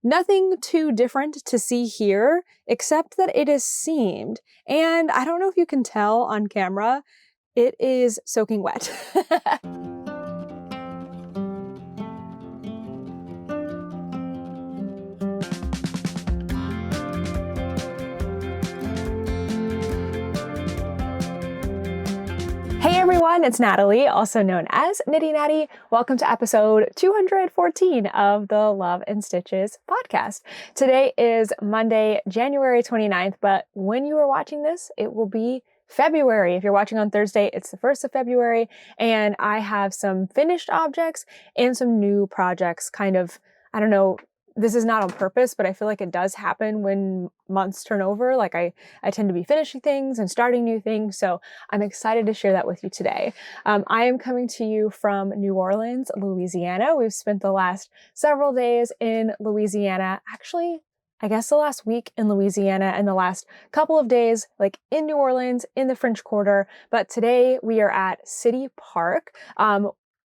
Nothing too different to see here, except that it is seamed. And I don't know if you can tell on camera, it is soaking wet. Hey everyone, it's Natalie, also known as Knitty Natty. Welcome to episode 214 of the Love and Stitches podcast. Today is Monday, January 29th, but when you are watching this, it will be February. If you're watching on Thursday, it's the 1st of February, and I have some finished objects and some new projects kind of, I don't know, this is not on purpose, but I feel like it does happen when months turn over. Like I tend to be finishing things and starting new things. So I'm excited to share that with you today. I am coming to you from New Orleans, Louisiana. We've spent the last several days in Louisiana. Actually, I guess the last week in Louisiana and the last couple of days like in New Orleans in the French Quarter. But today we are at City Park.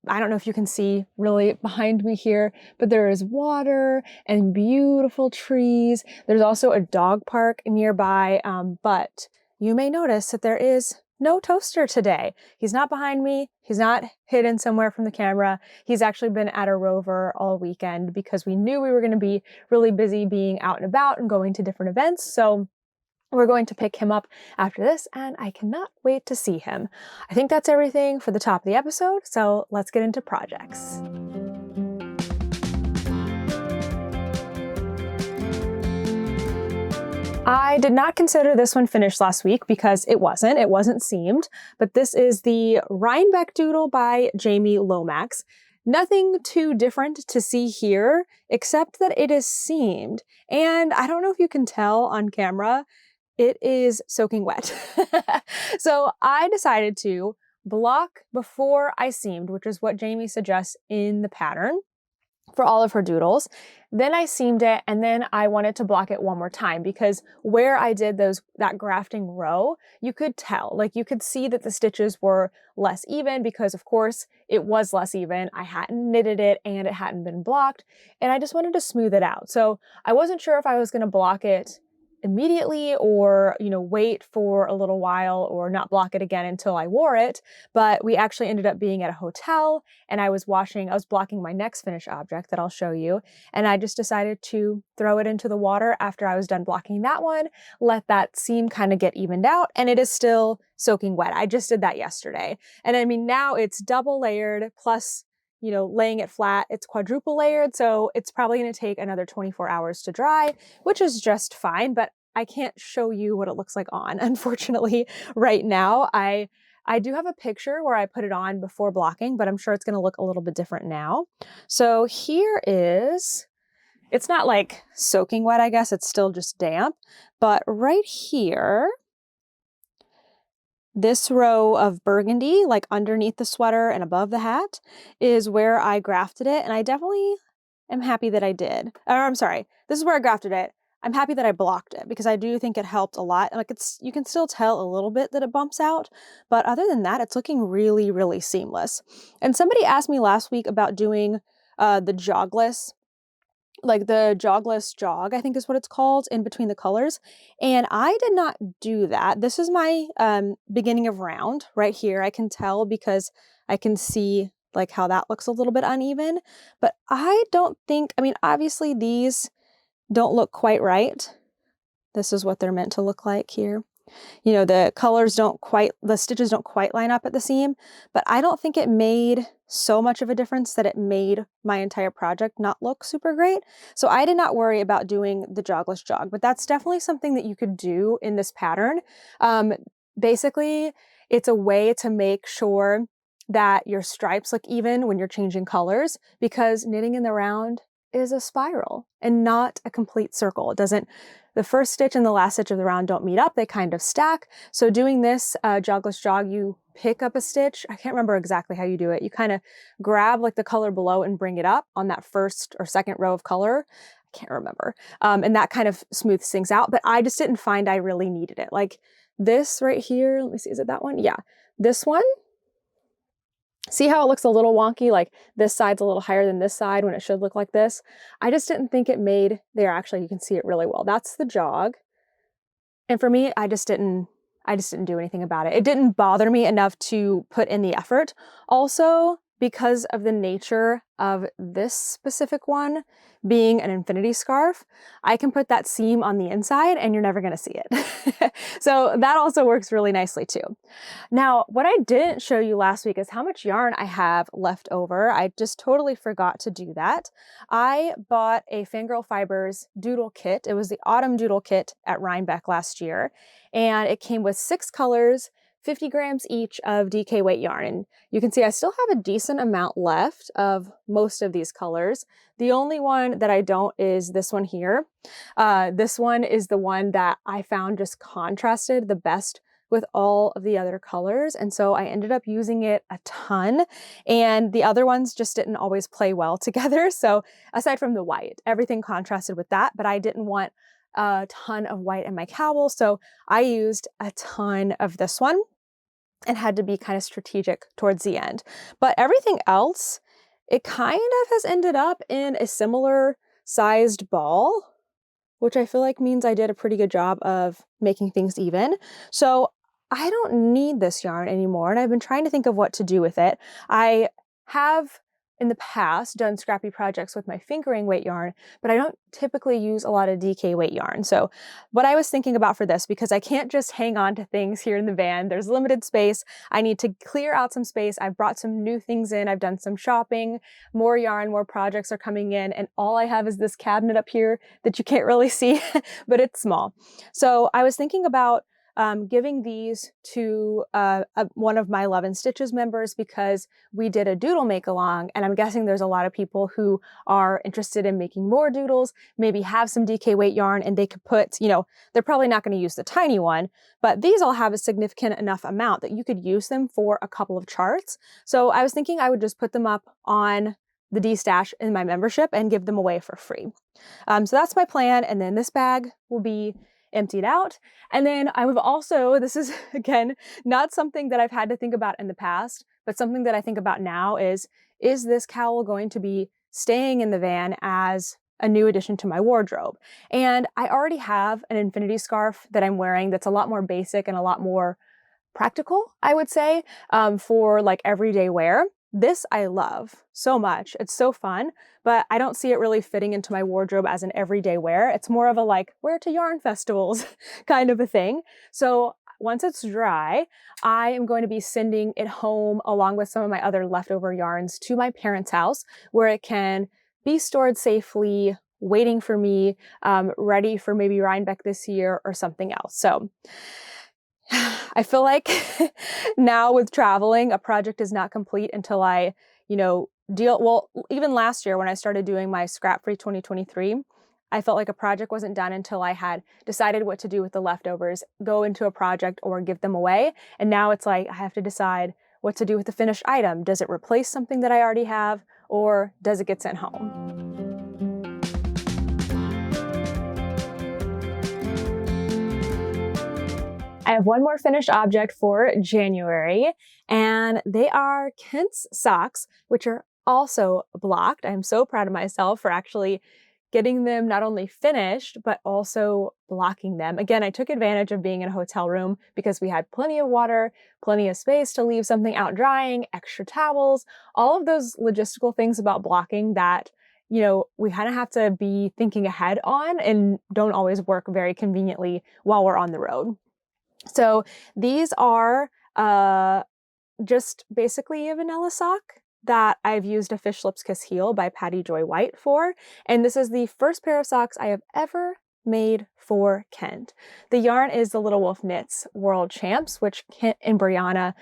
I don't know if you can see really behind me here, but there is water and beautiful trees. There's also a dog park nearby, but you may notice that there is no toaster today. He's not behind me. He's not hidden somewhere from the camera. He's actually been at a rover all weekend because we knew we were going to be really busy being out and about and going to different events. So we're going to pick him up after this, and I cannot wait to see him. I think that's everything for the top of the episode, so let's get into projects. I did not consider this one finished last week because it wasn't seamed, but this is the Rhinebeck Doodle by Jamie Lomax. Nothing too different to see here, except that it is seamed. And I don't know if you can tell on camera, it is soaking wet. So I decided to block before I seamed, which is what Jamie suggests in the pattern for all of her doodles. Then I seamed it, and then I wanted to block it one more time because where I did that grafting row, you could tell, like you could see that the stitches were less even because of course it was less even. I hadn't knitted it and it hadn't been blocked, and I just wanted to smooth it out. So I wasn't sure if I was going to block it immediately or, wait for a little while or not block it again until I wore it. But we actually ended up being at a hotel, and I was blocking my next finished object that I'll show you. And I just decided to throw it into the water after I was done blocking that one, let that seam kind of get evened out, and it is still soaking wet. I just did that yesterday. And I mean, now it's double layered plus laying it flat, it's quadruple layered, so it's probably going to take another 24 hours to dry, which is just fine, but I can't show you what it looks like on, unfortunately, right now. I do have a picture where I put it on before blocking, but I'm sure it's going to look a little bit different now. So here is, it's not like soaking wet, I guess, it's still just damp, but right here, this row of burgundy, like underneath the sweater and above the hat, is where I grafted it, and I definitely am happy that I did. Or I'm sorry, this is where I grafted it. I'm happy that I blocked it because I do think it helped a lot. Like you can still tell a little bit that it bumps out, but other than that, it's looking really, really seamless. And somebody asked me last week about doing the jogless, like the jogless jog, I think is what it's called, in between the colors. And I did not do that. This is my beginning of round right here. I can tell because I can see like how that looks a little bit uneven, but I don't think, I mean, obviously these don't look quite right. This is what they're meant to look like here. The colors the stitches don't quite line up at the seam, but I don't think it made so much of a difference that it made my entire project not look super great. So I did not worry about doing the jogless jog, but that's definitely something that you could do in this pattern. Basically, it's a way to make sure that your stripes look even when you're changing colors, because knitting in the round is a spiral and not a complete circle. The first stitch and the last stitch of the round don't meet up, they kind of stack. So doing this jogless jog, you pick up a stitch. I can't remember exactly how you do it. You kind of grab like the color below and bring it up on that first or second row of color. I can't remember. And that kind of smooths things out, but I just didn't find I really needed it. Like this right here, let me see, is it that one? Yeah, this one See how it looks a little wonky? Like this side's a little higher than this side when it should look like this. I just didn't think it made, there actually you can see it really well. That's the jog. And for me, I just didn't do anything about it. It didn't bother me enough to put in the effort. Also, because of the nature of this specific one being an infinity scarf, I can put that seam on the inside and you're never gonna see it. So that also works really nicely too. Now, what I didn't show you last week is how much yarn I have left over. I just totally forgot to do that. I bought a Fangirl Fibers Doodle kit. It was the Autumn Doodle kit at Rhinebeck last year, and it came with 6 colors, 50 grams each of DK weight yarn. And you can see I still have a decent amount left of most of these colors. The only one that I don't is this one here. This one is the one that I found just contrasted the best with all of the other colors. And so I ended up using it a ton, and the other ones just didn't always play well together. So aside from the white, everything contrasted with that, but I didn't want a ton of white in my cowl. So I used a ton of this one and had to be kind of strategic towards the end. But everything else, it kind of has ended up in a similar sized ball, which I feel like means I did a pretty good job of making things even. So I don't need this yarn anymore, and I've been trying to think of what to do with it. I have in the past done scrappy projects with my fingering weight yarn, but I don't typically use a lot of DK weight yarn. So what I was thinking about for this, because I can't just hang on to things here in the van, there's limited space. I need to clear out some space. I've brought some new things in. I've done some shopping, more yarn, more projects are coming in, and all I have is this cabinet up here that you can't really see, but it's small. So I was thinking about giving these to one of my Love and Stitches members, because we did a doodle make along, and I'm guessing there's a lot of people who are interested in making more doodles, maybe have some DK weight yarn, and they could put, you know, they're probably not going to use the tiny one, but these all have a significant enough amount that you could use them for a couple of charts. So I was thinking I would just put them up on the D-stash in my membership and give them away for free. So that's my plan, and then this bag will be emptied out. And then I would also, this is again, not something that I've had to think about in the past, but something that I think about now is this cowl going to be staying in the van as a new addition to my wardrobe? And I already have an infinity scarf that I'm wearing that's a lot more basic and a lot more practical, I would say, for like everyday wear. This I love so much. It's so fun, but I don't see it really fitting into my wardrobe as an everyday wear. It's more of a like wear to yarn festivals kind of a thing. So once it's dry, I am going to be sending it home along with some of my other leftover yarns to my parents' house, where it can be stored safely, waiting for me, ready for maybe Rhinebeck this year or something else. So I feel like now with traveling, a project is not complete until I, well, even last year when I started doing my scrap-free 2023, I felt like a project wasn't done until I had decided what to do with the leftovers, go into a project or give them away. And now it's like I have to decide what to do with the finished item. Does it replace something that I already have, or does it get sent home? I have one more finished object for January, and they are Kent's socks, which are also blocked. I'm so proud of myself for actually getting them not only finished, but also blocking them. Again, I took advantage of being in a hotel room because we had plenty of water, plenty of space to leave something out drying, extra towels, all of those logistical things about blocking that we kind of have to be thinking ahead on and don't always work very conveniently while we're on the road. So these are just basically a vanilla sock that I've used a Fish Lips Kiss Heel by Patty Joy White for. And this is the first pair of socks I have ever made for Kent. The yarn is the Little Wolf Knits World Champs, which Kent and Brianna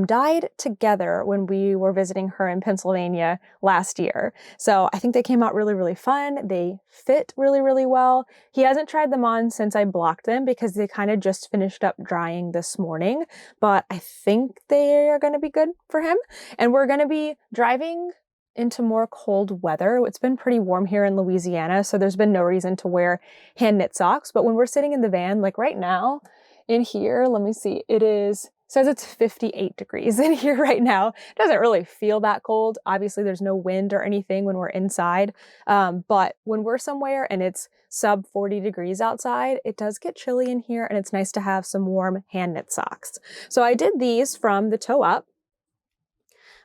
dyed together when we were visiting her in Pennsylvania last year. So I think they came out really, really fun. They fit really, really well. He hasn't tried them on since I blocked them because they kind of just finished up drying this morning, but I think they are going to be good for him. And we're going to be driving into more cold weather. It's been pretty warm here in Louisiana, so there's been no reason to wear hand knit socks. But when we're sitting in the van, like right now in here, let me see, it is says it's 58 degrees in here right now. It doesn't really feel that cold. Obviously, there's no wind or anything when we're inside. But when we're somewhere and it's sub 40 degrees outside, it does get chilly in here, and it's nice to have some warm hand knit socks. So I did these from the toe up.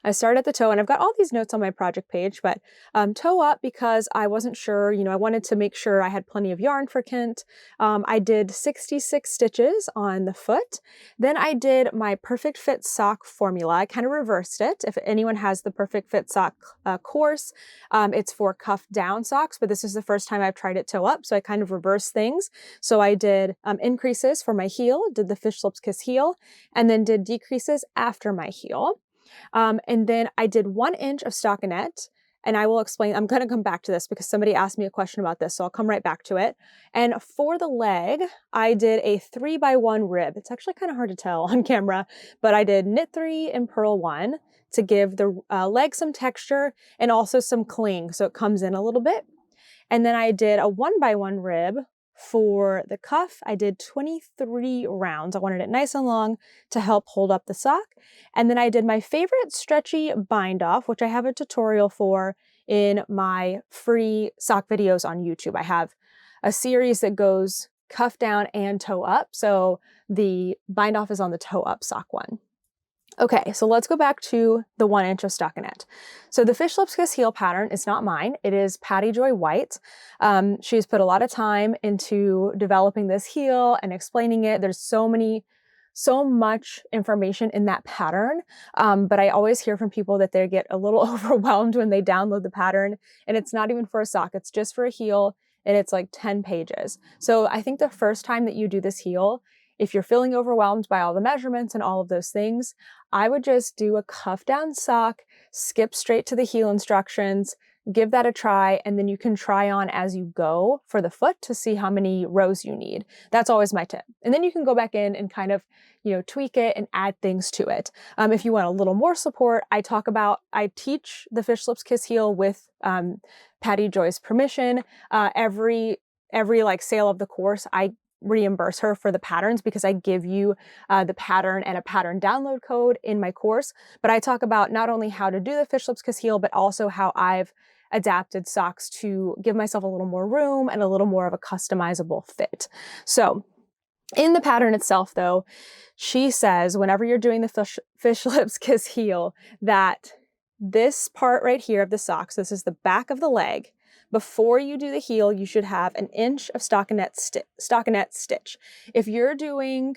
I started at the toe, and I've got all these notes on my project page, but toe up because I wasn't sure, I wanted to make sure I had plenty of yarn for Kent. I did 66 stitches on the foot. Then I did my perfect fit sock formula. I kind of reversed it. If anyone has the perfect fit sock course, it's for cuff down socks, but this is the first time I've tried it toe up, so I kind of reversed things. So I did increases for my heel, did the fish lips kiss heel, and then did decreases after my heel. And then I did 1 inch of stockinette, and I will explain, I'm going to come back to this because somebody asked me a question about this, so I'll come right back to it. And for the leg, I did a 3x1 rib. It's actually kind of hard to tell on camera, but I did knit 3 and purl 1 to give the leg some texture and also some cling, so it comes in a little bit. And then I did a 1x1 rib. For the cuff, I did 23 rounds. I wanted it nice and long to help hold up the sock. And then I did my favorite stretchy bind off, which I have a tutorial for in my free sock videos on YouTube. I have a series that goes cuff down and toe up. So the bind off is on the toe up sock one. Okay, so let's go back to the 1 inch of stockinette. So the Fish Lips Kiss heel pattern is not mine. It is Patty Joy White. She's put a lot of time into developing this heel and explaining it. There's so much information in that pattern, but I always hear from people that they get a little overwhelmed when they download the pattern, and it's not even for a sock, it's just for a heel, and it's like 10 pages. So I think the first time that you do this heel, if you're feeling overwhelmed by all the measurements and all of those things, I would just do a cuff down sock, skip straight to the heel instructions, give that a try, and then you can try on as you go for the foot to see how many rows you need. That's always my tip. And then you can go back in and kind of, tweak it and add things to it. If you want a little more support, I teach the Fish Lips Kiss heel with Patty Joy's permission. Every sale of the course, I reimburse her for the patterns because I give you the pattern and a pattern download code in my course. But I talk about not only how to do the Fish Lips Kiss heel, but also how I've adapted socks to give myself a little more room and a little more of a customizable fit. So in the pattern itself, though, she says whenever you're doing the Fish Lips Kiss heel that this part right here of the socks, this is the back of the leg, before you do the heel, you should have 1 inch of stockinette stitch. If you're doing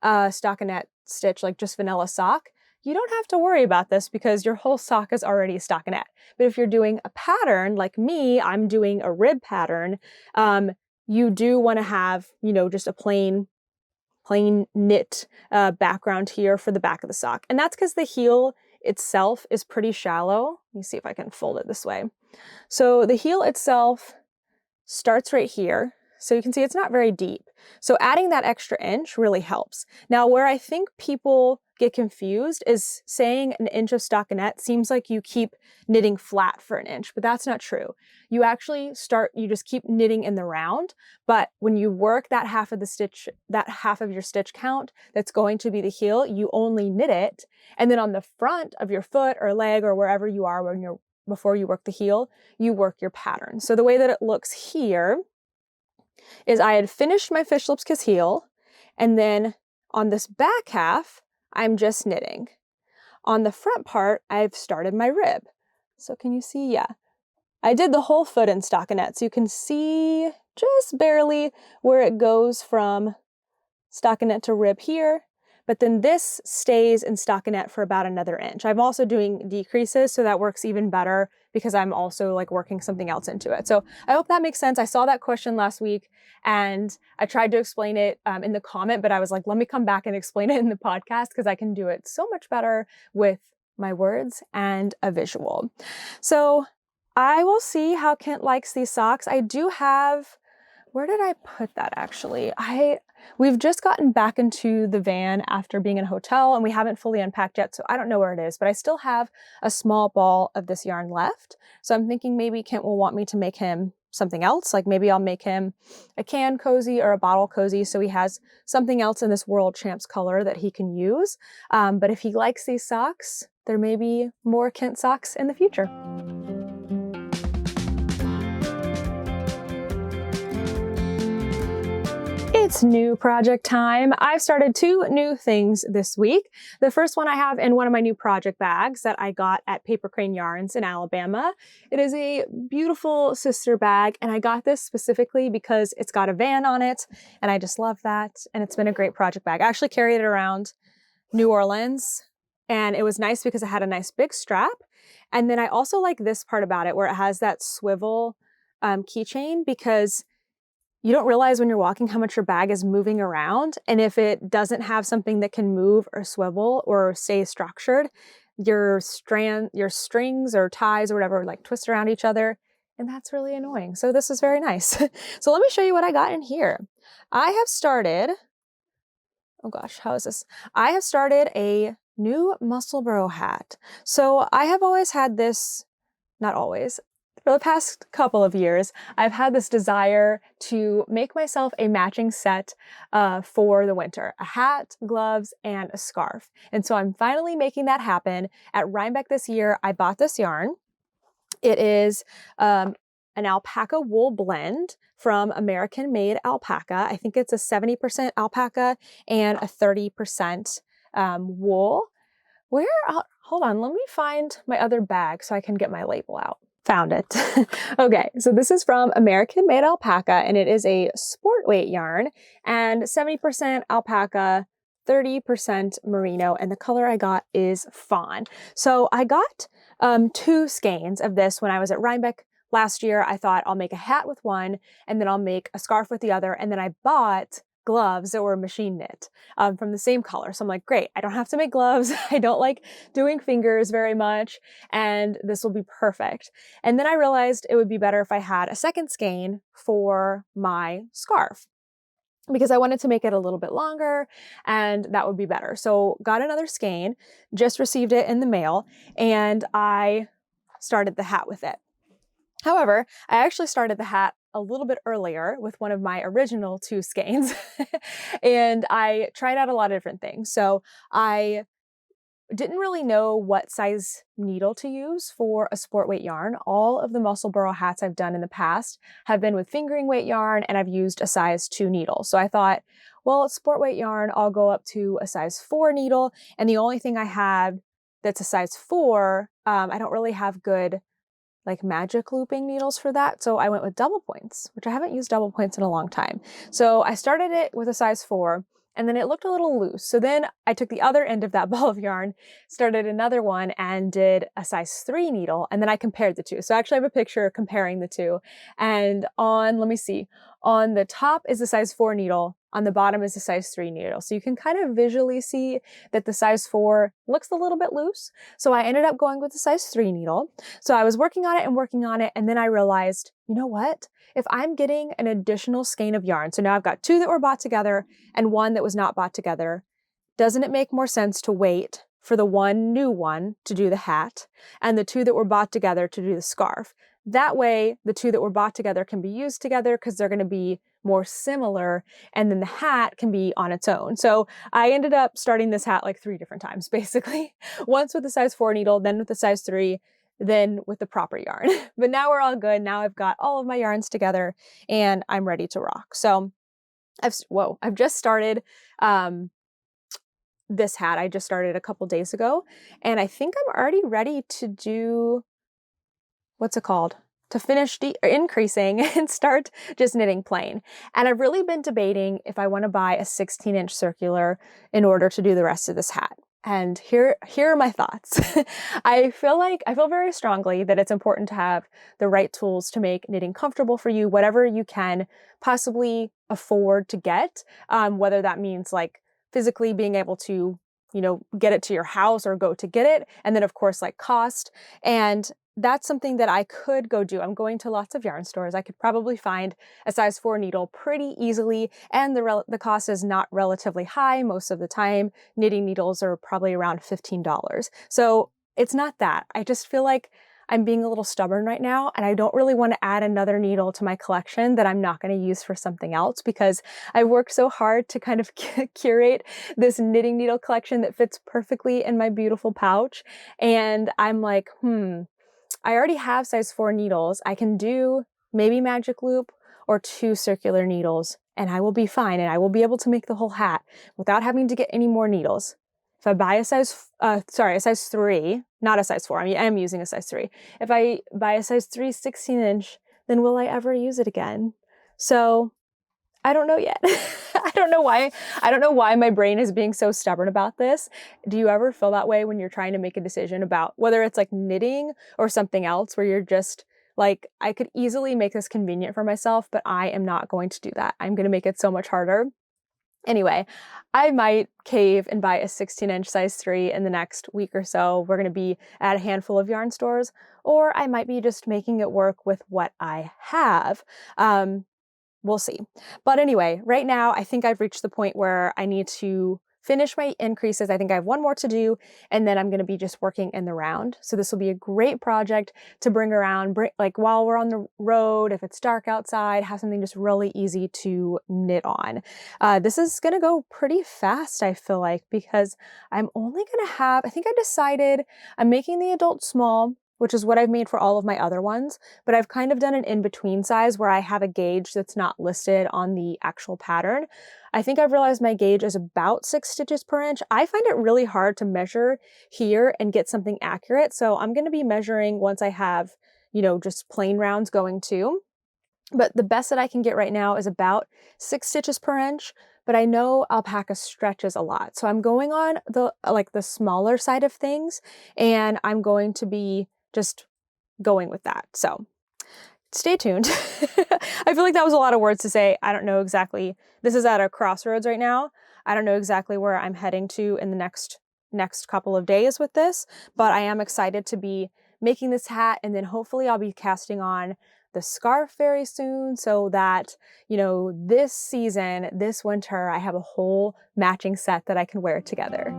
a stockinette stitch, like just vanilla sock, you don't have to worry about this because your whole sock is already stockinette. But if you're doing a pattern like me, I'm doing a rib pattern, you do want to have, just a plain knit background here for the back of the sock. And that's because the heel itself is pretty shallow. Let me see if I can fold it this way. So the heel itself starts right here. So you can see it's not very deep. So adding that extra inch really helps. Now, where I think people get confused is saying 1 inch of stockinette seems like you keep knitting flat for 1 inch, but that's not true. You actually you just keep knitting in the round, but when you work that half of your stitch count that's going to be the heel, you only knit it. And then on the front of your foot or leg or wherever you are before you work the heel, you work your pattern. So the way that it looks here is I had finished my Fish Lips Kiss heel, and then on this back half, I'm just knitting. On the front part, I've started my rib. So can you see? Yeah. I did the whole foot in stockinette, so you can see just barely where it goes from stockinette to rib here, but then this stays in stockinette for about another inch. I'm also doing decreases, so that works even better because I'm also working something else into it. So I hope that makes sense. I saw that question last week and I tried to explain it in the comment, but I was like, let me come back and explain it in the podcast because I can do it so much better with my words and a visual. So I will see how Kent likes these socks. I do have, where did I put that actually? We've just gotten back into the van after being in a hotel and we haven't fully unpacked yet, so I don't know where it is, but I still have a small ball of this yarn left. So I'm thinking maybe Kent will want me to make him something else. Like maybe I'll make him a can cozy or a bottle cozy so he has something else in this World Champs color that he can use. But if he likes these socks, there may be more Kent socks in the future. It's new project time. I've started 2 new things this week. The first one I have in one of my new project bags that I got at Paper Crane Yarns in Alabama. It is a beautiful sister bag, and I got this specifically because it's got a van on it, and I just love that, and it's been a great project bag. I actually carried it around New Orleans, and it was nice because it had a nice big strap, and then I also like this part about it where it has that swivel keychain, because you don't realize when you're walking how much your bag is moving around. And if it doesn't have something that can move or swivel or stay structured, your strings or ties or whatever like twist around each other. And that's really annoying. So this is very nice. So let me show you what I got in here. I have started, oh gosh, how is this? I have started a new Musselburgh hat. So I have always had this, not always, for the past couple of years, I've had this desire to make myself a matching set for the winter, a hat, gloves, and a scarf. And so I'm finally making that happen. At Rhinebeck this year, I bought this yarn. It is an alpaca wool blend from American Made Alpaca. I think it's a 70% alpaca and a 30% wool. Hold on, let me find my other bag so I can get my label out. Found it. Okay, so this is from American Made Alpaca, and it is a sport weight yarn, and 70% alpaca, 30% merino, and the color I got is fawn. So I got 2 skeins of this when I was at Rhinebeck last year. I thought I'll make a hat with one, and then I'll make a scarf with the other, and then I bought gloves that were machine knit from the same color. So I'm like, great, I don't have to make gloves. I don't like doing fingers very much, and this will be perfect. And then I realized it would be better if I had a second skein for my scarf, because I wanted to make it a little bit longer and that would be better. So got another skein, just received it in the mail, and I started the hat with it. However, I actually started the hat a little bit earlier with one of my original 2 skeins and I tried out a lot of different things. So I didn't really know what size needle to use for a sport weight yarn. All of the Musselburgh hats I've done in the past have been with fingering weight yarn, and I've used a size 2 needle. So I thought, well, it's sport weight yarn, I'll go up to a size 4 needle. And the only thing I had that's a size 4, I don't really have good like magic looping needles for that. So I went with double points, which I haven't used double points in a long time. So I started it with a size 4, and then it looked a little loose. So then I took the other end of that ball of yarn, started another one, and did a size 3 needle, and then I compared the 2. So I actually have a picture comparing the 2. And let me see, on the top is a size 4 needle, on the bottom is a size 3 needle. So you can kind of visually see that the size 4 looks a little bit loose. So I ended up going with the size 3 needle. So I was working on it, and then I realized, you know what? If I'm getting an additional skein of yarn, so now I've got 2 that were bought together and 1 that was not bought together, doesn't it make more sense to wait for the 1 new one to do the hat and the 2 that were bought together to do the scarf? That way, the 2 that were bought together can be used together because they're going to be more similar, and then the hat can be on its own. So I ended up starting this hat like 3 different times, basically. Once with the size 4 needle, then with the size 3, then with the proper yarn. But now we're all good. Now I've got all of my yarns together and I'm ready to rock. So I've just started this hat. I just started a couple days ago, and I think I'm already ready to do, what's it called? To finish increasing and start just knitting plain. And I've really been debating if I want to buy a 16-inch circular in order to do the rest of this hat. And here are my thoughts. I feel very strongly that it's important to have the right tools to make knitting comfortable for you, whatever you can possibly afford to get, whether that means like physically being able to, get it to your house or go to get it. And then of course, like cost. And that's something that I could go do. I'm going to lots of yarn stores. I could probably find a size 4 needle pretty easily, and the cost is not relatively high most of the time. Knitting needles are probably around $15. So it's not that. I just feel like I'm being a little stubborn right now, and I don't really want to add another needle to my collection that I'm not going to use for something else, because I've worked so hard to kind of curate this knitting needle collection that fits perfectly in my beautiful pouch. And I'm like, I already have size 4 needles. I can do maybe magic loop or 2 circular needles, and I will be fine, and I will be able to make the whole hat without having to get any more needles. If I buy a size 3, not a size 4, I mean, I am using a size 3. If I buy a size 3 16-inch, then will I ever use it again? So I don't know yet. I don't know why my brain is being so stubborn about this. Do you ever feel that way when you're trying to make a decision about whether it's like knitting or something else, where you're just like, I could easily make this convenient for myself, but I am not going to do that. I'm going to make it so much harder. Anyway, I might cave and buy a 16-inch size 3 in the next week or so. We're going to be at a handful of yarn stores, or I might be just making it work with what I have. We'll see. But anyway, right now, I think I've reached the point where I need to finish my increases. I think I have one more to do, and then I'm going to be just working in the round. So this will be a great project to bring around, like while we're on the road, if it's dark outside, have something just really easy to knit on. This is going to go pretty fast, I feel like, because I'm only going to have, I think I decided I'm making the adult small, which is what I've made for all of my other ones, but I've kind of done an in-between size where I have a gauge that's not listed on the actual pattern. I think I've realized my gauge is about 6 stitches per inch. I find it really hard to measure here and get something accurate, so I'm going to be measuring once I have, just plain rounds going too. But the best that I can get right now is about 6 stitches per inch, but I know alpaca stretches a lot. So I'm going on the smaller side of things, and I'm going to be just going with that. So stay tuned. I feel like that was a lot of words to say. I don't know exactly. This is at a crossroads right now. I don't know exactly where I'm heading to in the next couple of days with this, but I am excited to be making this hat, and then hopefully I'll be casting on the scarf very soon, so that, this season, this winter, I have a whole matching set that I can wear together.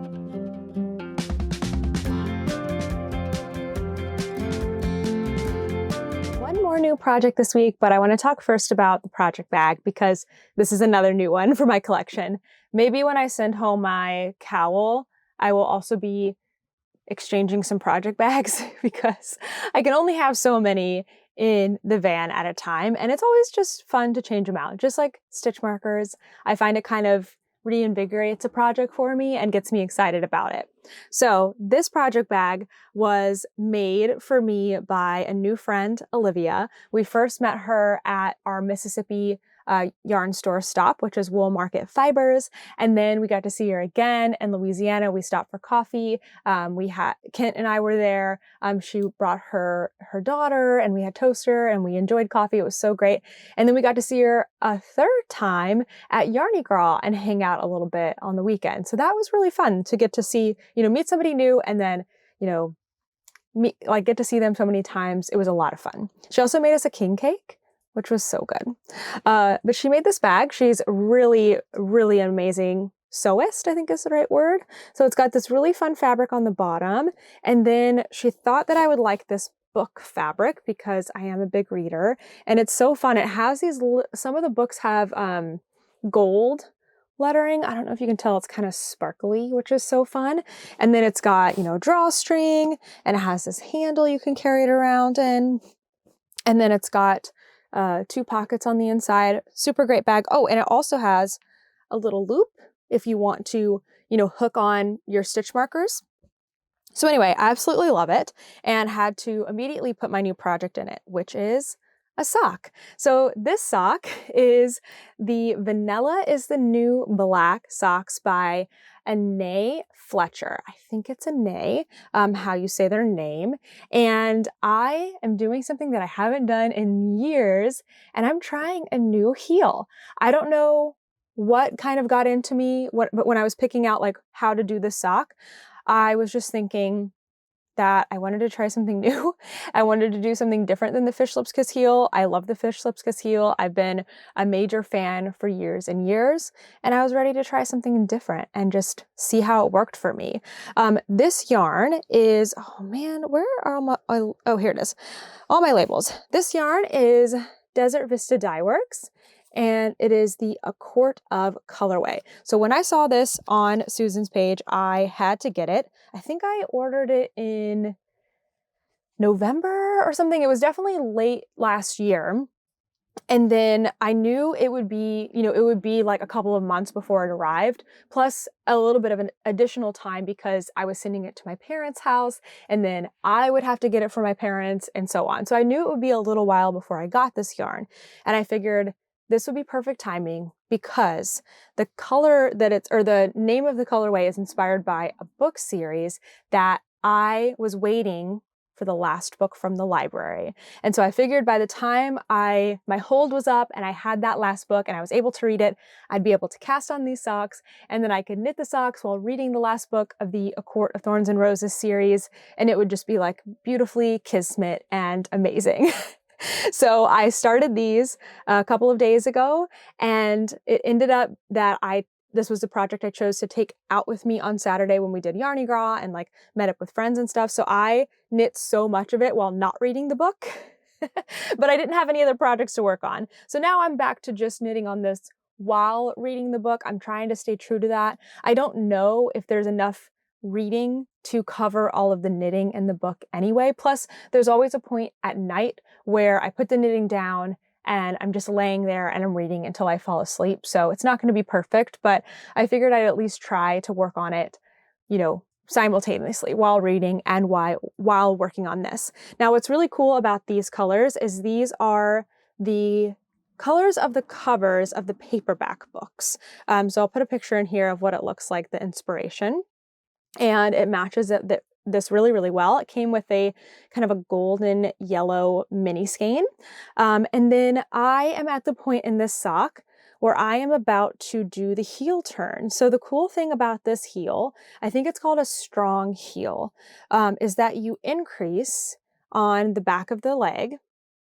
One more new project this week, but I want to talk first about the project bag, because this is another new one for my collection. Maybe when I send home my cowl, I will also be exchanging some project bags, because I can only have so many in the van at a time, and it's always just fun to change them out. Just like stitch markers, I find it kind of reinvigorates a project for me and gets me excited about it. So this project bag was made for me by a new friend, Olivia. We first met her at our Mississippi yarn store stop, which is Wool Market Fibers. And then we got to see her again in Louisiana. We stopped for coffee. Kent and I were there. She brought her daughter, and we had toaster, and we enjoyed coffee. It was so great. And then we got to see her a third time at Yarny Girl and hang out a little bit on the weekend. So that was really fun to get to see, meet somebody new, and then, get to see them so many times. It was a lot of fun. She also made us a king cake, which was so good. But she made this bag. She's really, really amazing sewist, I think is the right word. So it's got this really fun fabric on the bottom. And then she thought that I would like this book fabric, because I am a big reader. And it's so fun. It has these, some of the books have gold lettering. I don't know if you can tell, it's kind of sparkly, which is so fun. And then it's got, drawstring, and it has this handle you can carry it around in. And then it's got 2 pockets on the inside. Super great bag. Oh, and it also has a little loop if you want to, hook on your stitch markers. So anyway, I absolutely love it, and had to immediately put my new project in it, which is a sock. So this sock is the Vanilla is the New Black socks by Anae Fletcher. I think it's Anae, how you say their name. And I am doing something that I haven't done in years, and I'm trying a new heel. I don't know what kind of got into me, but when I was picking out like how to do this sock, I was just thinking, that I wanted to try something new. I wanted to do something different than the Fish Lips Kiss heel. I love the Fish Lips Kiss heel. I've been a major fan for years and years, and I was ready to try something different and just see how it worked for me. This yarn is, oh man, where are all my, oh, here it is. All my labels. This yarn is Desert Vista Dye Works, and it is the A Quart of colorway. So when I saw this on Susan's page, I had to get it. I think I ordered it in November or something. It was definitely late last year. And then I knew it would be, you know, it would be like a couple of months before it arrived, plus a little bit of an additional time because I was sending it to my parents' house, and then I would have to get it for my parents and so on. So I knew it would be a little while before I got this yarn. And I figured this would be perfect timing because the color that it's, or the name of the colorway is inspired by a book series that I was waiting for the last book from the library. And so I figured by the time my hold was up and I had that last book and I was able to read it, I'd be able to cast on these socks, and then I could knit the socks while reading the last book of the A Quart of Thorns and Roses series, and it would just be like beautifully kismet and amazing. So I started these a couple of days ago, and it ended up that this was the project I chose to take out with me on Saturday when we did Yarny Gras and like met up with friends and stuff. So I knit so much of it while not reading the book, but I didn't have any other projects to work on. So now I'm back to just knitting on this while reading the book. I'm trying to stay true to that. I don't know if there's enough reading to cover all of the knitting in the book anyway. Plus, there's always a point at night where I put the knitting down and I'm just laying there and I'm reading until I fall asleep. So it's not going to be perfect, but I figured I'd at least try to work on it, you know, simultaneously while reading and while working on this. Now, what's really cool about these colors is these are the colors of the covers of the paperback books. So I'll put a picture in here of what it looks like, the inspiration, and it matches this really, really well. It came with a kind of a golden yellow mini skein. And then I am at the point in this sock where I am about to do the heel turn. So the cool thing about this heel, I think it's called a strong heel, is that you increase on the back of the leg,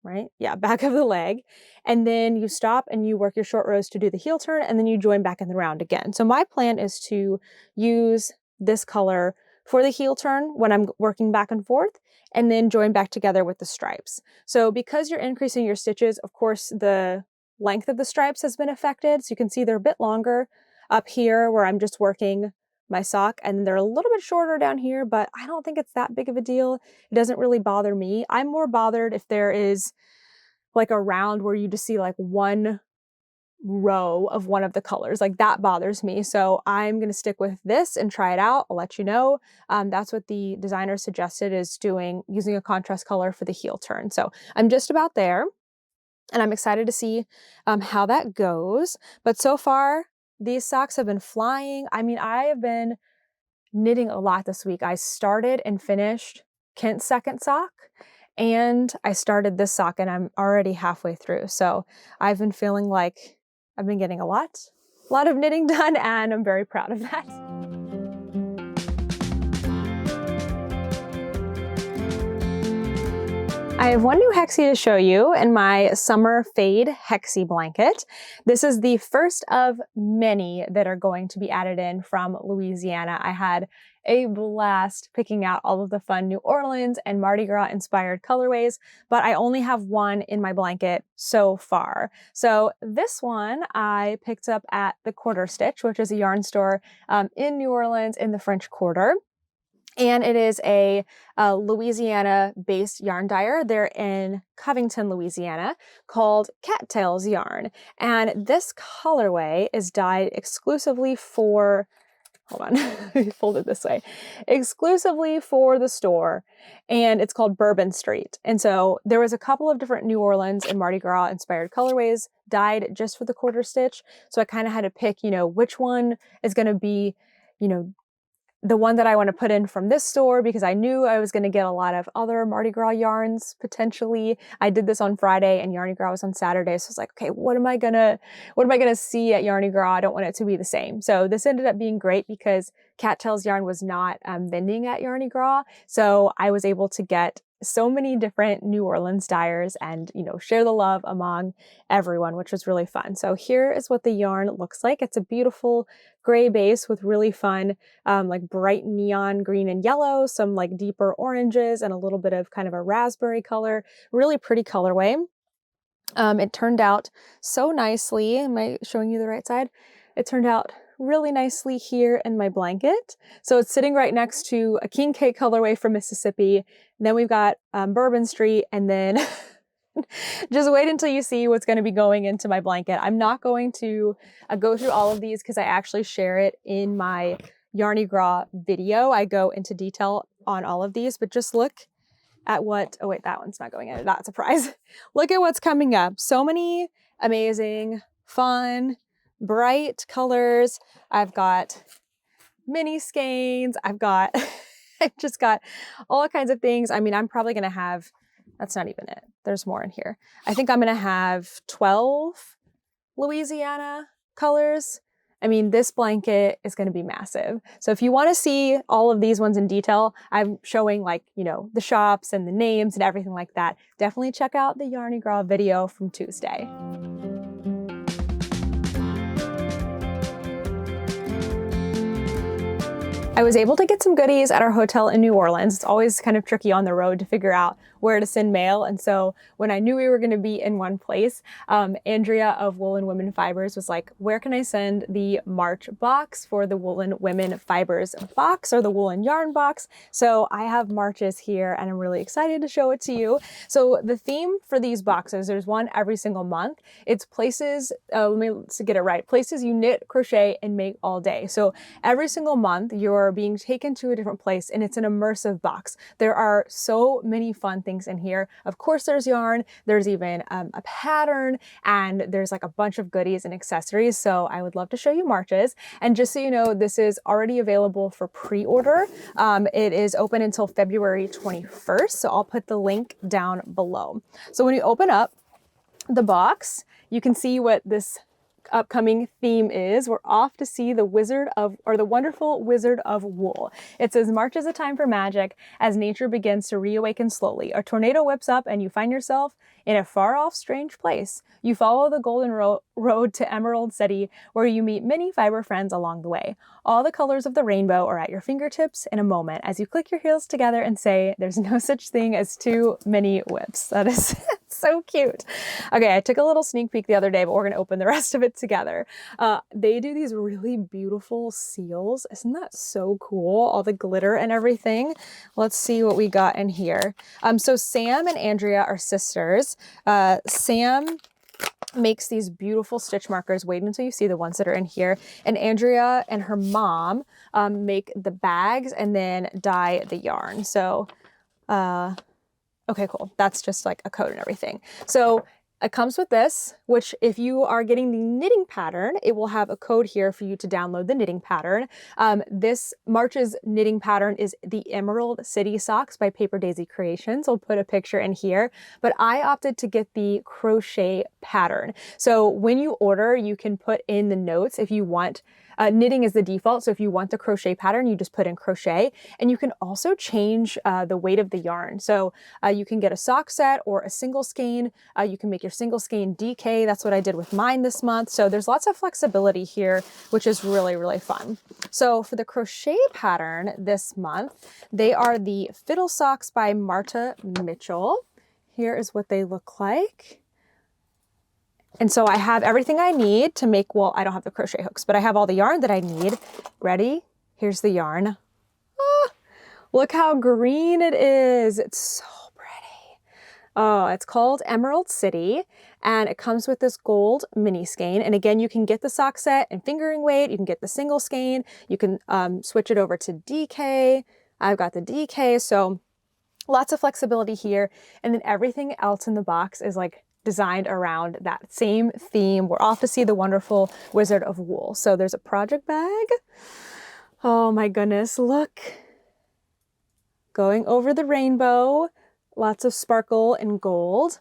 right? Yeah, back of the leg. And then you stop and you work your short rows to do the heel turn, and then you join back in the round again. So my plan is to use this color for the heel turn when I'm working back and forth, and then join back together with the stripes. So because you're increasing your stitches, of course, the length of the stripes has been affected. So you can see they're a bit longer up here where I'm just working my sock, and they're a little bit shorter down here, but I don't think it's that big of a deal. It doesn't really bother me. I'm more bothered if there is like a round where you just see like one row of one of the colors, like that bothers me. So I'm going to stick with this and try it out. I'll let you know. That's what the designer suggested, is using a contrast color for the heel turn. So I'm just about there, and I'm excited to see how that goes. But so far, these socks have been flying. I mean, I have been knitting a lot this week. I started and finished Kent's second sock, and I started this sock, and I'm already halfway through. So I've been feeling like I've been getting a lot of knitting done, and I'm very proud of that. I have one new Hexie to show you in my summer fade Hexie blanket. This is the first of many that are going to be added in from Louisiana. I had a blast picking out all of the fun New Orleans and Mardi Gras inspired colorways, but I only have one in my blanket so far. So this one I picked up at the Quarter Stitch, which is a yarn store in New Orleans in the French Quarter. And it is a Louisiana-based yarn dyer. They're in Covington, Louisiana, called Cattails Yarn. And this colorway is dyed exclusively for, hold on, let me fold it this way, exclusively for the store. And it's called Bourbon Street. And so there was a couple of different New Orleans and Mardi Gras inspired colorways dyed just for the Quarter Stitch. So I kind of had to pick, you know, which one is going to be, you know, the one that I want to put in from this store because I knew I was going to get a lot of other Mardi Gras yarns potentially. I did this on Friday and Yarny Gras was on Saturday. So I was like, okay, what am I gonna see at Yarny Gras? I don't want it to be the same. So this ended up being great because Cattails yarn was not vending at Yarny Gras. So I was able to get so many different New Orleans dyers and, you know, share the love among everyone, which was really fun. So here is what the yarn looks like. It's a beautiful gray base with really fun, like bright neon green and yellow, some like deeper oranges and a little bit of kind of a raspberry color, really pretty colorway. It turned out so nicely. Am I showing you the right side? It turned out really nicely here in my blanket. So it's sitting right next to a king cake colorway from Mississippi. Then we've got Bourbon Street, and then just wait until you see what's going to be going into my blanket. I'm not going to go through all of these because I actually share it in my Yarny Gras video. I go into detail on all of these, but just look at what, oh wait, that one's not going in, not a surprise. Look at what's coming up. So many amazing, fun, bright colors. I've got mini skeins. I've just got all kinds of things. I mean, I'm probably going to have, that's not even it. There's more in here. I think I'm going to have 12 Louisiana colors. I mean, this blanket is going to be massive. So if you want to see all of these ones in detail, I'm showing like, you know, the shops and the names and everything like that. Definitely check out the Yarny Gras video from Tuesday. I was able to get some goodies at our hotel in New Orleans. It's always kind of tricky on the road to figure out where to send mail. And so when I knew we were going to be in one place, Andrea of Woolen Women Fibers was like, where can I send the March box for the Woolen Women Fibers box or the Woolen Yarn box? So I have Marches here and I'm really excited to show it to you. So the theme for these boxes, there's one every single month. It's places, let me get it right, places you knit, crochet, and make all day. So every single month you're being taken to a different place and it's an immersive box. There are so many fun things in here. Of course, there's yarn, there's even a pattern, and there's like a bunch of goodies and accessories. So I would love to show you Marches. And just so you know, this is already available for pre-order. It is open until February 21st. So I'll put the link down below. So when you open up the box, you can see what this upcoming theme is. We're off to see the wonderful Wizard of Wool. It says, March is a time for magic as nature begins to reawaken slowly. A tornado whips up and you find yourself in a far-off, strange place. You follow the golden road to Emerald City, where you meet many fiber friends along the way. All the colors of the rainbow are at your fingertips in a moment as you click your heels together and say, there's no such thing as too many whips. That is so cute. Okay, I took a little sneak peek the other day, but we're going to open the rest of it together. They do these really beautiful seals. Isn't that so cool? All the glitter and everything. Let's see what we got in here. So Sam and Andrea are sisters. Sam makes these beautiful stitch markers. Wait until you see the ones that are in here. And Andrea and her mom make the bags and then dye the yarn. So, okay, cool. That's just like a code and everything. So it comes with this, which if you are getting the knitting pattern, it will have a code here for you to download the knitting pattern. This March's knitting pattern is the Emerald City Socks by Paper Daisy Creations. I'll put a picture in here, but I opted to get the crochet pattern. So when you order, you can put in the notes if you want. Knitting is the default, so if you want the crochet pattern, you just put in crochet, and you can also change the weight of the yarn. So you can get a sock set or a single skein. You can make your single skein DK. That's what I did with mine this month. So there's lots of flexibility here, which is really, really fun. So for the crochet pattern this month, they are the Fiddle Socks by Marta Mitchell. Here is what they look like. And so I have everything I need to make, well, I don't have the crochet hooks, but I have all the yarn that I need. Ready? Here's the yarn. Ah, look how green it is. It's so pretty. Oh, it's called Emerald City, and it comes with this gold mini skein. And again, you can get the sock set and fingering weight. You can get the single skein. You can switch it over to DK. I've got the DK, so lots of flexibility here. And then everything else in the box is like designed around that same theme. We're off to see the wonderful Wizard of Wool. So there's a project bag. Oh my goodness, look. Going over the rainbow, lots of sparkle and gold.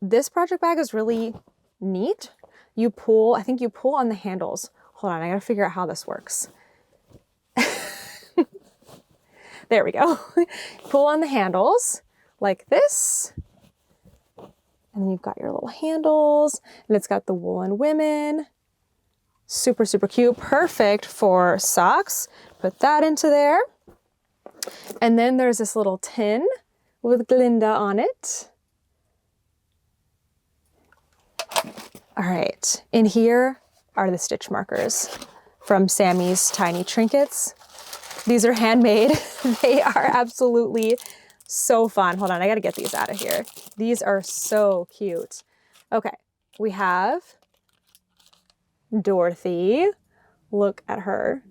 This project bag is really neat. You pull, I think you pull on the handles. Hold on, I gotta figure out how this works. There we go. Pull on the handles like this. And then you've got your little handles, and it's got the Woolen Women. Super, super cute. Perfect for socks. Put that into there. And then there's this little tin with Glinda on it. All right, in here are the stitch markers from Sammy's Tiny Trinkets. These are handmade. They are absolutely so fun. Hold on, I gotta get these out of here. These are so cute. Okay, we have Dorothy. Look at her.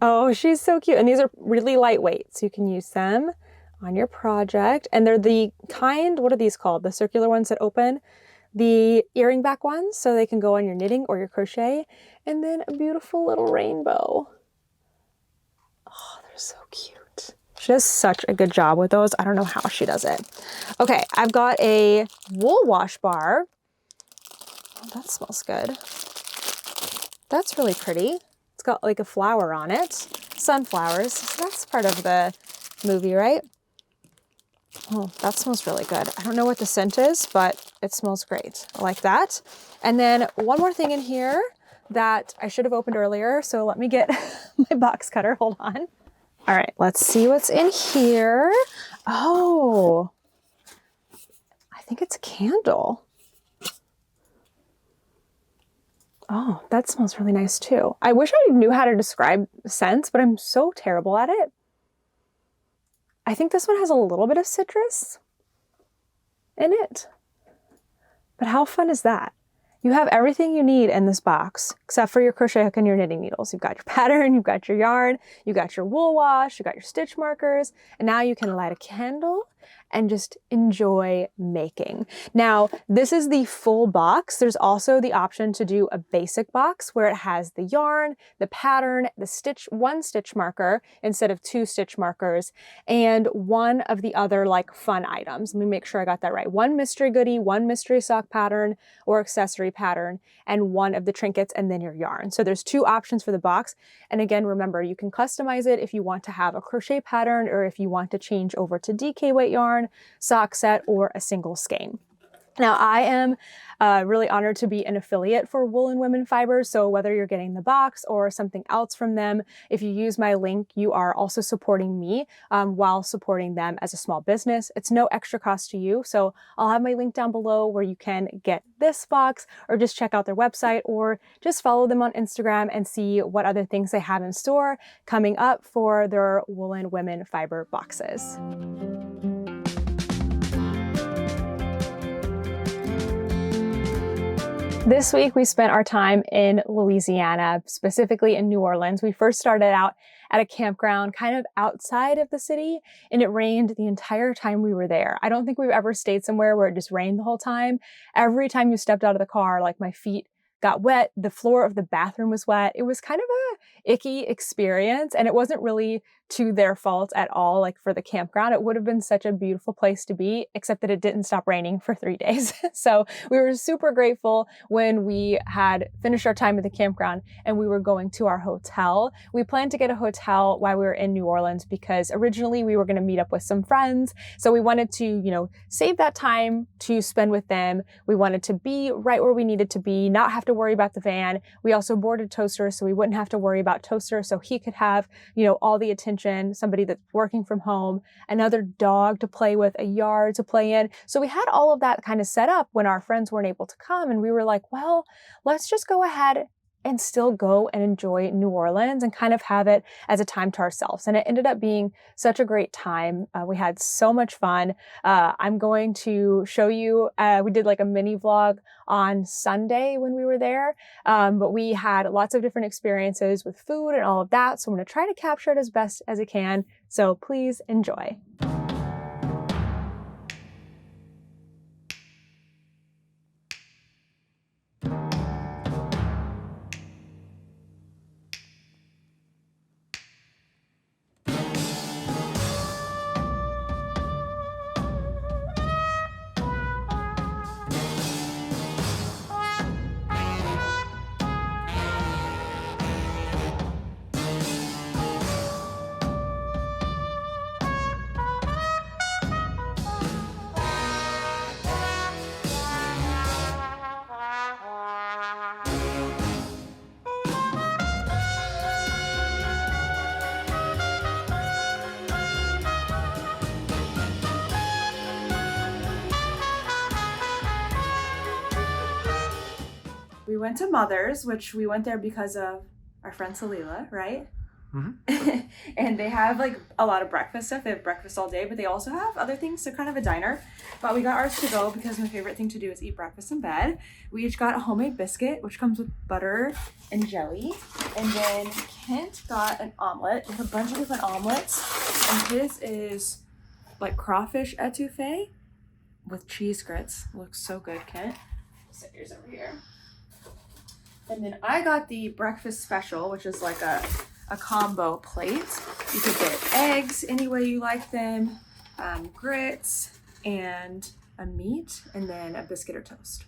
Oh, she's so cute. And these are really lightweight, so you can use them on your project. And they're the kind, what are these called? The circular ones that open? The earring back ones, so they can go on your knitting or your crochet. And then a beautiful little rainbow. Oh, they're so cute. She does such a good job with those. I don't know how she does it. Okay, I've got a wool wash bar. Oh, that smells good. That's really pretty. It's got like a flower on it. Sunflowers. So that's part of the movie, right? Oh, that smells really good. I don't know what the scent is, but it smells great. I like that. And then one more thing in here that I should have opened earlier. So let me get my box cutter. Hold on. All right, let's see what's in here. Oh, I think it's a candle. Oh, that smells really nice too. I wish I knew how to describe scents, but I'm so terrible at it. I think this one has a little bit of citrus in it. But how fun is that? You have everything you need in this box, except for your crochet hook and your knitting needles. You've got your pattern, you've got your yarn, you've got your wool wash, you've got your stitch markers, and now you can light a candle and just enjoy making. Now, this is the full box. There's also the option to do a basic box where it has the yarn, the pattern, the stitch, one stitch marker instead of 2 stitch markers, and one of the other like fun items. Let me make sure I got that right. One mystery goodie, one mystery sock pattern or accessory pattern, and one of the trinkets, and then your yarn. So there's 2 options for the box. And again, remember, you can customize it if you want to have a crochet pattern or if you want to change over to DK weight yarn, sock set, or a single skein. Now, I am really honored to be an affiliate for Woolen Women Fibers, so whether you're getting the box or something else from them, if you use my link, you are also supporting me while supporting them as a small business. It's no extra cost to you, so I'll have my link down below where you can get this box or just check out their website or just follow them on Instagram and see what other things they have in store coming up for their Woolen Women Fiber boxes. This week, we spent our time in Louisiana, specifically in New Orleans. We first started out at a campground kind of outside of the city, and it rained the entire time we were there. I don't think we've ever stayed somewhere where it just rained the whole time. Every time you stepped out of the car, like my feet got wet, the floor of the bathroom was wet. It was kind of a icky experience, and it wasn't really to their fault at all. Like for the campground, it would have been such a beautiful place to be, except that it didn't stop raining for 3 days. So we were super grateful when we had finished our time at the campground and we were going to our hotel. We planned to get a hotel while we were in New Orleans because originally we were going to meet up with some friends. So we wanted to, save that time to spend with them. We wanted to be right where we needed to be, not have to worry about the van. We also boarded Toaster so we wouldn't have to worry about Toaster, so he could have, all the attention, somebody that's working from home, another dog to play with, a yard to play in. So we had all of that kind of set up when our friends weren't able to come, and we were like, well, let's just go ahead and still go and enjoy New Orleans and kind of have it as a time to ourselves. And it ended up being such a great time. We had so much fun. I'm going to show you, we did like a mini vlog on Sunday when we were there, but we had lots of different experiences with food and all of that. So I'm going to try to capture it as best as I can. So please enjoy. We went to Mother's, which we went there because of our friend Salila, right? Mm-hmm. And they have like a lot of breakfast stuff. They have breakfast all day, but they also have other things. So kind of a diner. But we got ours to go because my favorite thing to do is eat breakfast in bed. We each got a homemade biscuit, which comes with butter and jelly. And then Kent got an omelet with a bunch of different omelets. And his is like crawfish etouffee with cheese grits. Looks so good, Kent. Set yours over here. And then I got the breakfast special, which is like a combo plate. You could get eggs any way you like them, grits, and a meat, and then a biscuit or toast.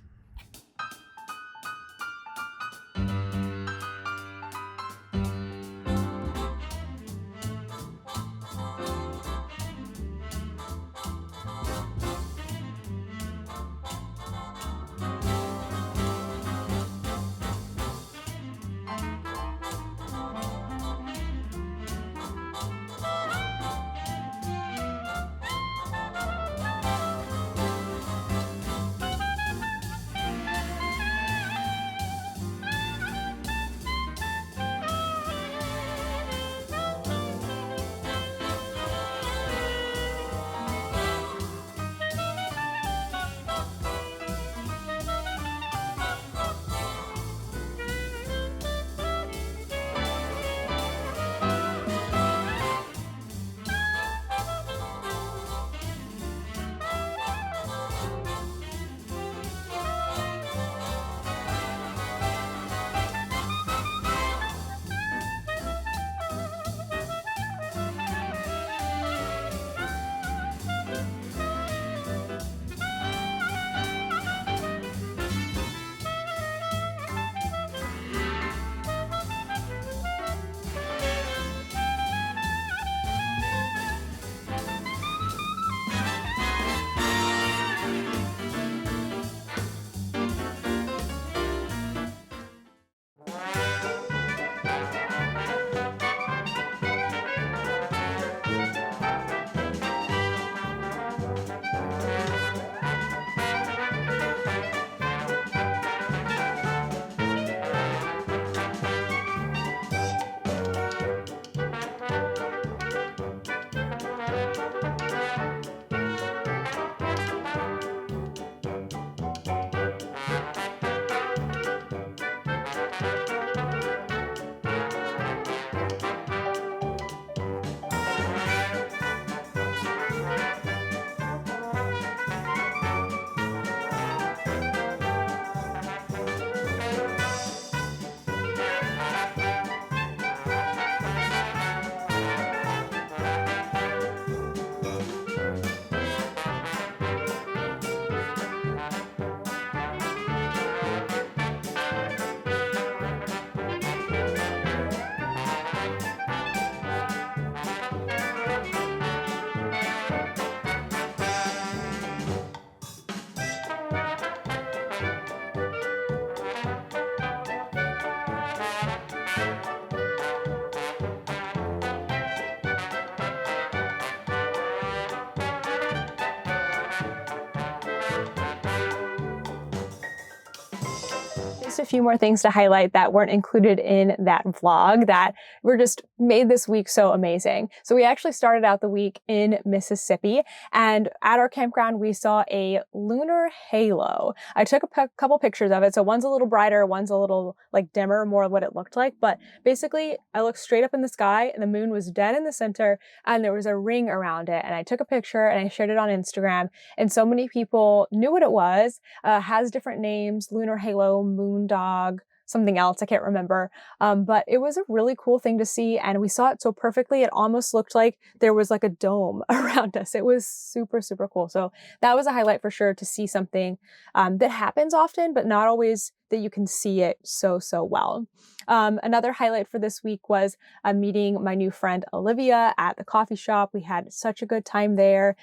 Just a few more things to highlight that weren't included in that vlog that were just made this week so amazing. So we actually started out the week in Mississippi, and at our campground we saw a lunar halo. I took a couple pictures of it. So one's a little brighter, one's a little like dimmer, more of what it looked like. But basically I looked straight up in the sky and the moon was dead in the center and there was a ring around it. And I took a picture and I shared it on Instagram, and so many people knew what it was. Has different names: lunar halo, moon dog, something else, I can't remember. But it was a really cool thing to see, and we saw it so perfectly. It almost looked like there was like a dome around us. It was super, super cool. So that was a highlight for sure, to see something that happens often, but not always that you can see it so well. Another highlight for this week was meeting my new friend Olivia at the coffee shop. We had such a good time there.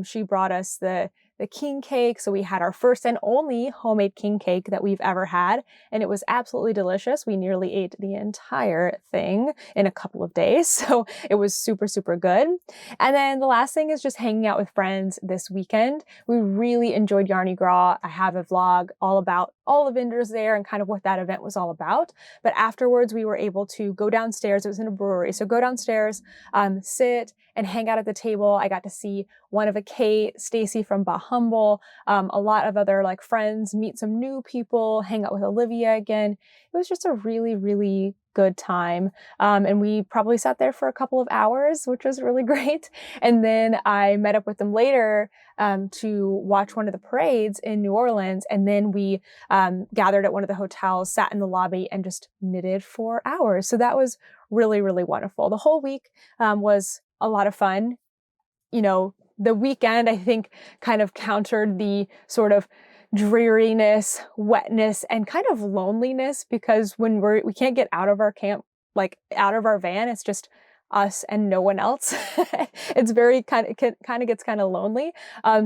She brought us the king cake. So we had our first and only homemade king cake that we've ever had, and it was absolutely delicious. We nearly ate the entire thing in a couple of days. So it was super, super good. And then the last thing is just hanging out with friends this weekend. We really enjoyed Yarny Gras. I have a vlog all about all the vendors there and kind of what that event was all about. But afterwards, we were able to go downstairs. It was in a brewery. So go downstairs, sit and hang out at the table. I got to see one of a Kate, Stacy from Bah Humble, a lot of other like friends, meet some new people, hang out with Olivia again. It was just a really, really good time. And we probably sat there for a couple of hours, which was really great. And then I met up with them later to watch one of the parades in New Orleans. And then we gathered at one of the hotels, sat in the lobby, and just knitted for hours. So that was really, really wonderful. The whole week was a lot of fun. You know, the weekend, I think, kind of countered the sort of dreariness, wetness, and kind of loneliness, because when we can't get out of our camp, like out of our van, it's just us and no one else. It's very kind of gets kind of lonely.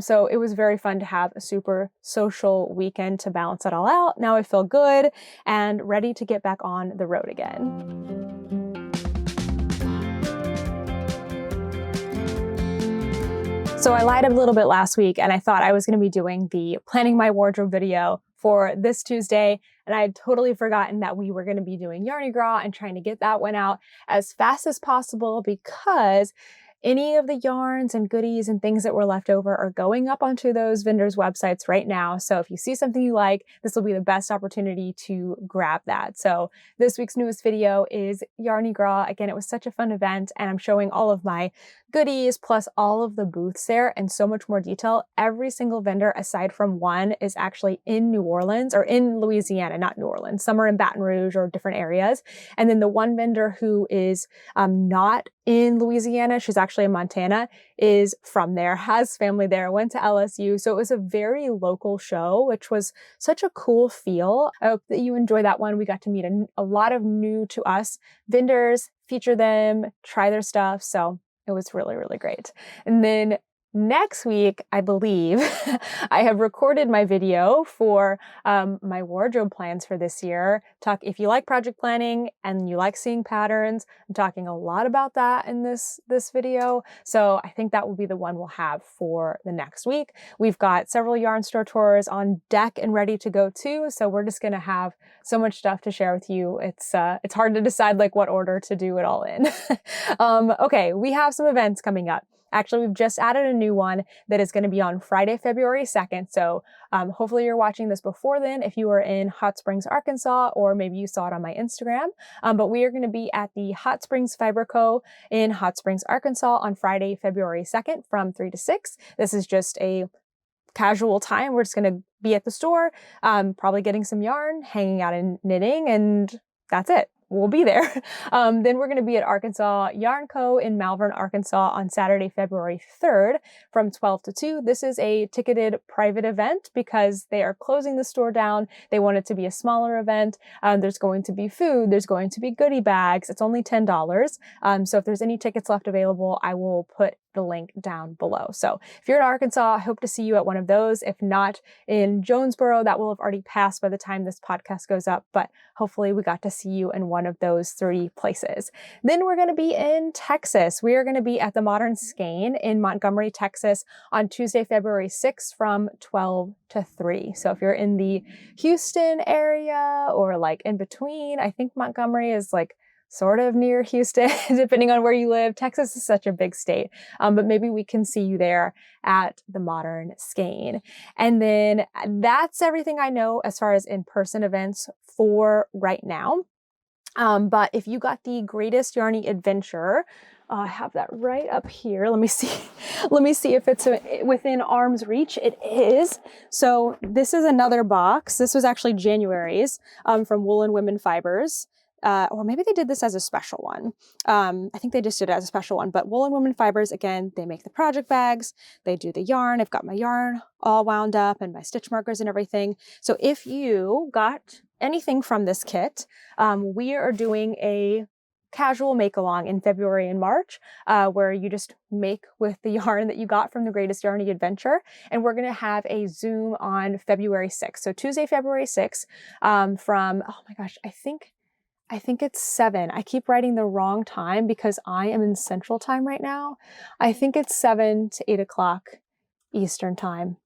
So it was very fun to have a super social weekend to balance it all out. Now I feel good and ready to get back on the road again. So I lied a little bit last week, and I thought I was going to be doing the planning my wardrobe video for this Tuesday, and I had totally forgotten that we were going to be doing Yarny Gras and trying to get that one out as fast as possible, because any of the yarns and goodies and things that were left over are going up onto those vendors' websites right now. So if you see something you like, this will be the best opportunity to grab that. So this week's newest video is Yarny Gras. Again, it was such a fun event, and I'm showing all of my goodies plus all of the booths there and so much more detail. Every single vendor aside from one is actually in New Orleans, or in Louisiana, not New Orleans. Some are in Baton Rouge or different areas. And then the one vendor who is not in Louisiana, she's actually in Montana, is from there, has family there, went to LSU. So it was a very local show, which was such a cool feel. I hope that you enjoy that one. We got to meet a lot of new to us vendors, feature them, try their stuff. So it was really, really great. And then next week, I believe, I have recorded my video for my wardrobe plans for this year. If you like project planning and you like seeing patterns, I'm talking a lot about that in this video. So I think that will be the one we'll have for the next week. We've got several yarn store tours on deck and ready to go too. So we're just going to have so much stuff to share with you. It's hard to decide like what order to do it all in. Okay, we have some events coming up. Actually, we've just added a new one that is going to be on Friday, February 2nd. So hopefully you're watching this before then if you are in Hot Springs, Arkansas, or maybe you saw it on my Instagram. But we are going to be at the Hot Springs Fiber Co. in Hot Springs, Arkansas on Friday, February 2nd from 3 to 6. This is just a casual time. We're just going to be at the store, probably getting some yarn, hanging out and knitting, and that's it. We'll be there. Then we're going to be at Arkansas Yarn Co. in Malvern, Arkansas on Saturday, February 3rd from 12 to 2. This is a ticketed private event because they are closing the store down. They want it to be a smaller event. There's going to be food. There's going to be goodie bags. It's only $10. So if there's any tickets left available, I will put the link down below. So if you're in Arkansas, I hope to see you at one of those. If not in Jonesboro, that will have already passed by the time this podcast goes up, but hopefully we got to see you in one of those 3 places. Then we're going to be in Texas. We are going to be at the Modern Skein in Montgomery, Texas on Tuesday, February 6th from 12 to 3. So if you're in the Houston area or like in between, I think Montgomery is like sort of near Houston, depending on where you live. Texas is such a big state, but maybe we can see you there at the Modern Skein. And then that's everything I know as far as in-person events for right now. But if you got the Greatest Yarny Adventure, I have that right up here. Let me see. Let me see if it's within arm's reach. It is. So this is another box. This was actually January's from Woolen Women Fibers. Or maybe they did this as a special one. I think they just did it as a special one, but Woolen Women Fibers, again, they make the project bags, they do the yarn. I've got my yarn all wound up and my stitch markers and everything. So if you got anything from this kit, we are doing a casual make along in February and March, where you just make with the yarn that you got from the Greatest Yarny Adventure. And we're going to have a Zoom on February 6th. So Tuesday, February 6th, from, oh my gosh, I think it's 7. I keep writing the wrong time because I am in Central Time right now. I think it's 7 to 8 o'clock Eastern Time.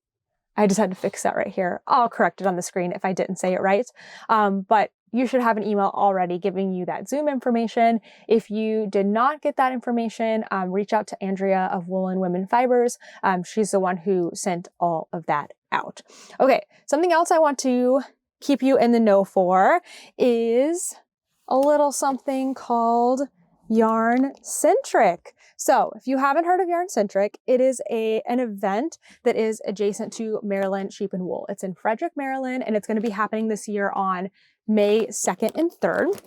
I just had to fix that right here. I'll correct it on the screen if I didn't say it right. But you should have an email already giving you that Zoom information. If you did not get that information, reach out to Andrea of Woolen Women Fibers. She's the one who sent all of that out. Okay, something else I want to keep you in the know for is a little something called Yarn Centric. So if you haven't heard of Yarn Centric, it is an event that is adjacent to Maryland Sheep and Wool. It's in Frederick, Maryland, and it's going to be happening this year on May 2nd and 3rd.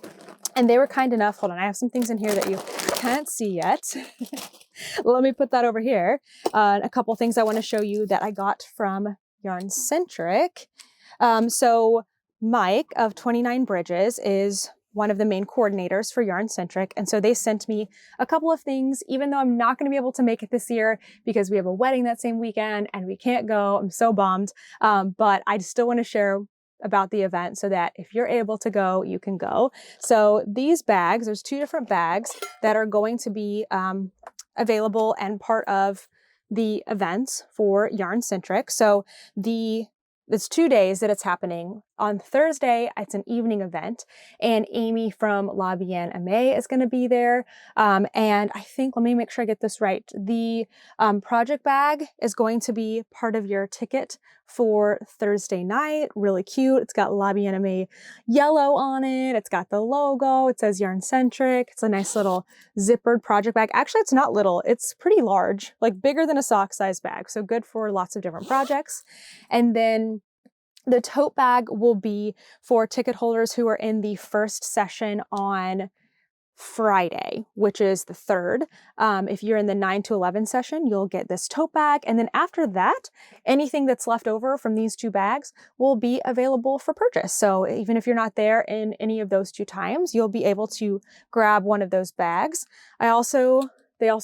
And they were kind enough, hold on, I have some things in here that you can't see yet. Let me put that over here. A couple things I want to show you that I got from Yarn Centric. So Mike of 29 Bridges is one of the main coordinators for Yarn Centric. And so they sent me a couple of things, even though I'm not going to be able to make it this year because we have a wedding that same weekend and we can't go. I'm so bummed. But I still want to share about the event so that if you're able to go, you can go. So these bags, there's 2 different bags that are going to be available and part of the events for Yarn Centric. So it's 2 days that it's happening. On Thursday, it's an evening event, and Amy from La Bien Aimée is going to be there. And I think, let me make sure I get this right. The project bag is going to be part of your ticket for Thursday night. Really cute. It's got La Bien Aimée yellow on it. It's got the logo. It says Yarn Centric. It's a nice little zippered project bag. Actually, it's not little. It's pretty large, like bigger than a sock size bag. So good for lots of different projects. And then the tote bag will be for ticket holders who are in the first session on Friday, which is the 3rd. If you're in the 9 to 11 session, you'll get this tote bag. And then after that, anything that's left over from these 2 bags will be available for purchase. So even if you're not there in any of those 2 times, you'll be able to grab one of those bags. They also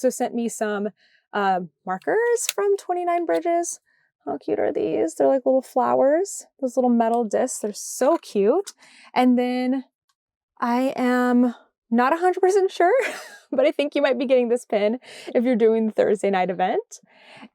sent me some markers from 29 Bridges. How cute are these? They're like little flowers, those little metal discs. They're so cute. And then I am not 100% sure, but I think you might be getting this pin if you're doing the Thursday night event.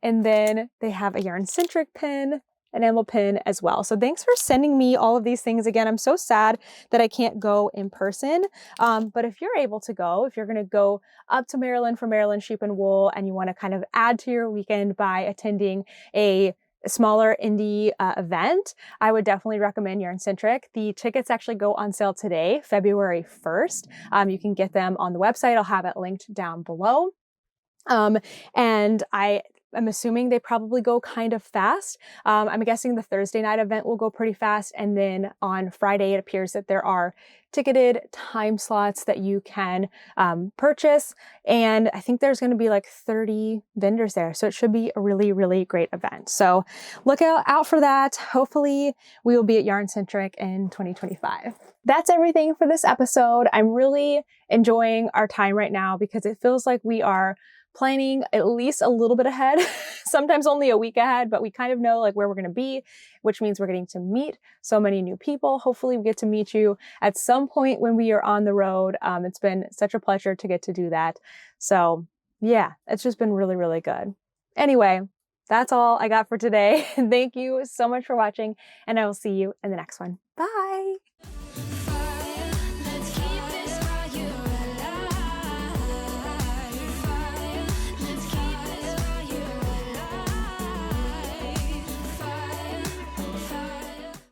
And then they have a Yarn Centric pin, an enamel pin as well. So thanks for sending me all of these things. Again, I'm so sad that I can't go in person. But if you're able to go, if you're going to go up to Maryland for Maryland Sheep and Wool and you want to kind of add to your weekend by attending a smaller indie event, I would definitely recommend Yarn Centric. The tickets actually go on sale today, February 1st. You can get them on the website. I'll have it linked down below. And I'm assuming they probably go kind of fast. I'm guessing the Thursday night event will go pretty fast. And then on Friday, it appears that there are ticketed time slots that you can purchase. And I think there's going to be like 30 vendors there. So it should be a really, really great event. So look out for that. Hopefully we will be at Yarn Centric in 2025. That's everything for this episode. I'm really enjoying our time right now because it feels like we are planning at least a little bit ahead, sometimes only a week ahead, but we kind of know like where we're going to be, which means we're getting to meet so many new people. Hopefully we get to meet you at some point when we are on the road. It's been such a pleasure to get to do that. So yeah, it's just been really, really good. Anyway, that's all I got for today. Thank you so much for watching, and I will see you in the next one. Bye.